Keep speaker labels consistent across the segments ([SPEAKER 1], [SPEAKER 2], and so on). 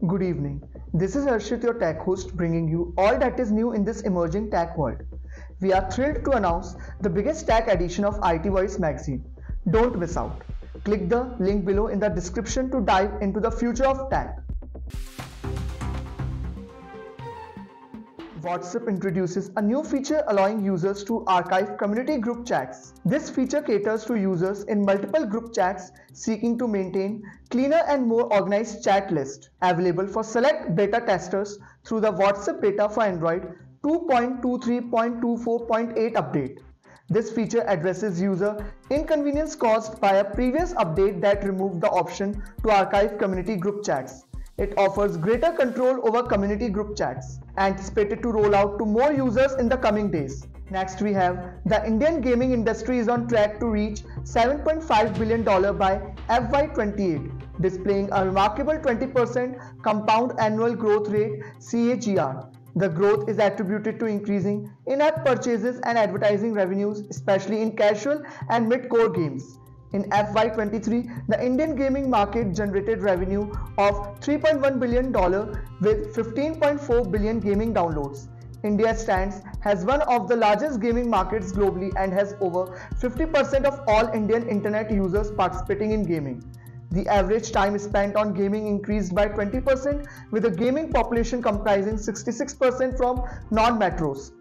[SPEAKER 1] Good evening. This is Harshit, your tech host, bringing you all that is new in this emerging tech world. We are thrilled to announce the biggest tech edition of IT Voice magazine. Don't miss out. Click the link below in the description to dive into the future of tech. WhatsApp introduces a new feature allowing users to archive community group chats. This feature caters to users in multiple group chats seeking to maintain cleaner and more organized chat lists. Available for select beta testers through the WhatsApp beta for Android 2.23.24.8 update. This feature addresses user inconvenience caused by a previous update that removed the option to archive community group chats. It offers greater control over community group chats, anticipated to roll out to more users in the coming days. Next we have the Indian gaming industry is on track to reach $7.5 billion by FY28, displaying a remarkable 20% compound annual growth rate CAGR. The growth is attributed to increasing in-app purchases and advertising revenues, especially in casual and mid-core games. In FY23, the Indian gaming market generated revenue of $3.1 billion with 15.4 billion gaming downloads. India stands as one of the largest gaming markets globally and has over 50% of all Indian internet users participating in gaming. The average time spent on gaming increased by 20%, with the gaming population comprising 66% from non-metros.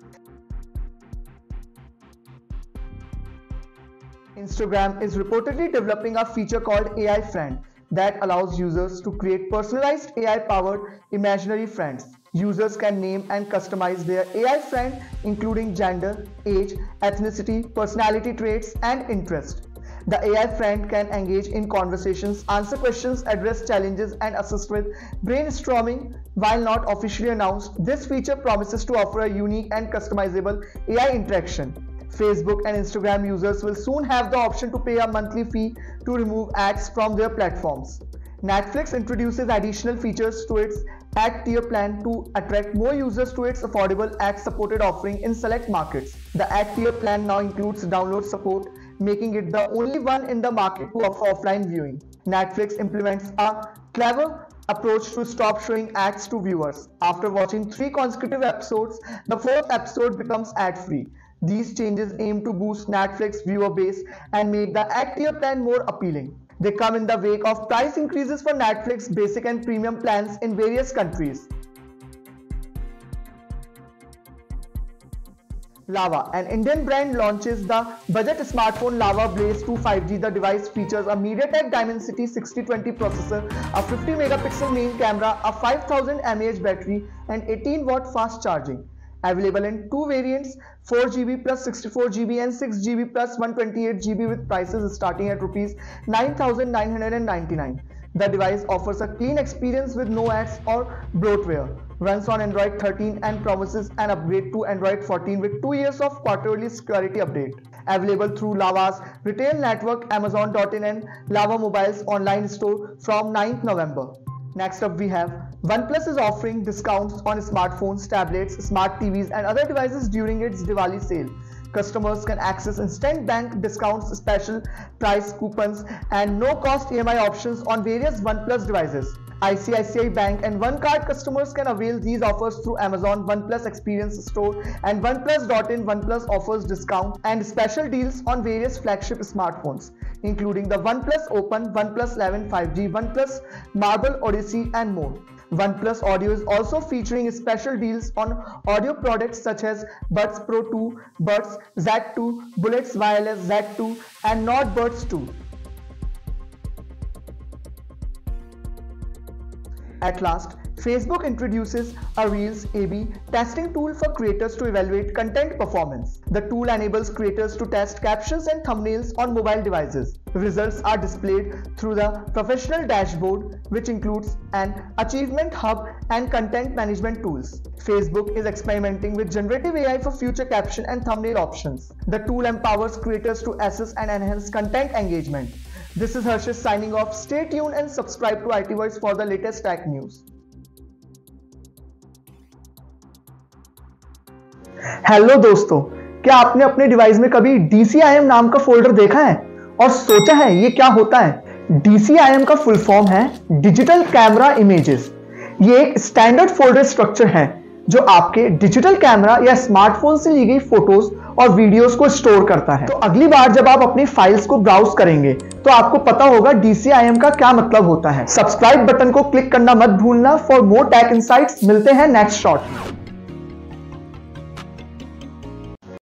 [SPEAKER 1] Instagram is reportedly developing a feature called AI Friend that allows users to create personalized AI-powered imaginary friends. Users can name and customize their AI friend, including gender, age, ethnicity, personality traits, and interest. The AI friend can engage in conversations, answer questions, address challenges, and assist with brainstorming. While not officially announced, this feature promises to offer a unique and customizable AI interaction. Facebook and Instagram users will soon have the option to pay a monthly fee to remove ads from their platforms. Netflix introduces additional features to its ad tier plan to attract more users to its affordable ad-supported offering in select markets. The ad tier plan now includes download support, making it the only one in the market to offer offline viewing. Netflix implements a clever approach to stop showing ads to viewers. After watching 3 consecutive episodes, the 4th episode becomes ad-free. These changes aim to boost Netflix viewer base and make the ad tier plan more appealing. They come in the wake of price increases for Netflix basic and premium plans in various countries. Lava, an Indian brand, launches the budget smartphone Lava Blaze 2 5G. The device features a MediaTek Dimensity 6020 processor, a 50 megapixel main camera, a 5000 mAh battery, and 18-watt fast charging. Available in 2 variants, 4GB plus 64GB and 6GB plus 128GB, with prices starting at Rs 9,999. The device offers a clean experience with no ads or bloatware, runs on Android 13 and promises an upgrade to Android 14 with 2 years of quarterly security update. Available through Lava's retail network, Amazon.in and Lava Mobile's online store from 9th November. Next up we have OnePlus is offering discounts on smartphones, tablets, smart TVs and other devices during its Diwali sale. Customers can access instant bank discounts, special price coupons and no-cost EMI options on various OnePlus devices. ICICI Bank and OneCard customers can avail these offers through Amazon OnePlus Experience Store and OnePlus.in. OnePlus offers discount and special deals on various flagship smartphones, including the OnePlus Open, OnePlus 11 5G, OnePlus Marble Odyssey and more. OnePlus Audio is also featuring special deals on audio products such as Buds Pro 2, Buds Z2, Bullets Wireless Z2 and Nord Buds 2. At last, Facebook introduces a Reels A/B testing tool for creators to evaluate content performance. The tool enables creators to test captions and thumbnails on mobile devices. Results are displayed through the professional dashboard, which includes an achievement hub and content management tools. Facebook is experimenting with generative AI for future caption and thumbnail options. The tool empowers creators to assess and enhance content engagement. This is Harshit signing off. Stay tuned and subscribe to IT Voice for the latest tech news. Hello दोस्तों, क्या आपने अपने device में कभी DCIM नाम का folder देखा है और सोचा है ये क्या होता है? DCIM का फुल फॉर्म है डिजिटल कैमरा इमेजेस। ये एक स्टैंडर्ड फोल्डर स्ट्रक्चर है जो आपके डिजिटल कैमरा या स्मार्टफोन से ली गई फोटोज और वीडियोस को स्टोर करता है। तो अगली बार जब आप अपनी फाइल्स को ब्राउज करेंगे तो आपको पता होगा DCIM का क्या मतलब होता है। सब्सक्राइब बटन को क्लिक करना मत भूलना। फॉर मोर टेक इनसाइट्स मिलते हैं नेक्स्ट शॉट में।